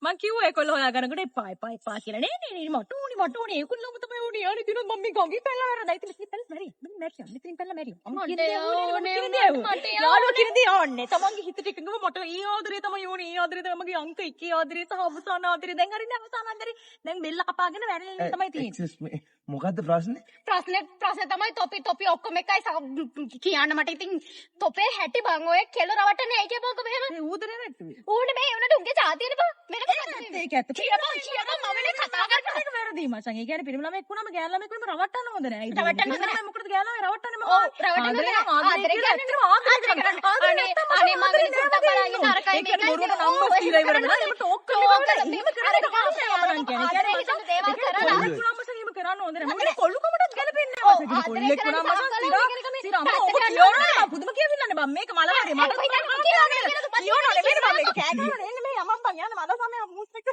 මං කිව්වා ඒකොල්ලෝ හොයාගන්නකොට එපා කියලා නේ මට ඕනේ ඒකොල්ලොම තමයි ඕනේ යානේ දිනුත් මම මේ ගඟේ පැනලා වැරදා ඉතින් පැනලා මැරි ඉතින් පැනලා මැරි යාළුවා කිරිදී ආන්නේ තමන්ගේ හිතට එකඟව මට ඒ ආදරේ තමයි ඕනේ ඒ ආදරේ තමයි මගේ අංක 1 ආදරේ සහ අවසාන ආදරේ දැන් හරිනේ අවසාන ආදරේ දැන් බෙල්ල කපාගෙන වැරෙන්නේ තමයි තියෙන්නේ මොකද්ද ප්‍රශ්නේ තමයි තොපි ඔක්කොම එකයි කියන්න මට ඉතින් තොපේ හැටි බං ඔය කෙල රවටන්නේ ඇයි කියපන්කො මෙහෙම මේ ඌදරේ නැට්ටුවේ ඌනේ මේ උනට උන්ගේ ජාතියනේ බං මෙන්න ඒක ඇත්ත කියපන් මමනේ කතා කරන්නේ ඒක වැරදි මචං ඒ කියන්නේ පිරිමි ළමෙක් වුණාම ගෑනු ළමෙක් වුණාම රවට්ටන්න හොඳ නෑ රවට්ටන්න හොඳ නෑ. මොකටද ගෑනු ළමයි රවට්ටන්නේ ඔව් රවට්ටන්නේ ආදරේ කියන්නේ අනේ මම ඉස්සරට බලන්නේ නරකයි මේකයි බොරුවට නම්බර් දීලා ඉවර වෙලා එහෙම ටෝක් කරලා එහෙම කරන්නේ දේවල් කරලා එහෙම කරන්න හොඳ නෑ මම කොල්ලුකමටත් ගැලපෙන්නේ නැහැ මචං කොල්ලෙක් වුණාම මචං සිරා ඔබ කියනවා පුදුම කියවිල්ලන්නේ මම මේක මල වැඩි මට කියනවා නෙමෙයි මම මේක කෑ ගහලා නෙමෙයි අමම්බන් යන්න මල සමය මූස් එක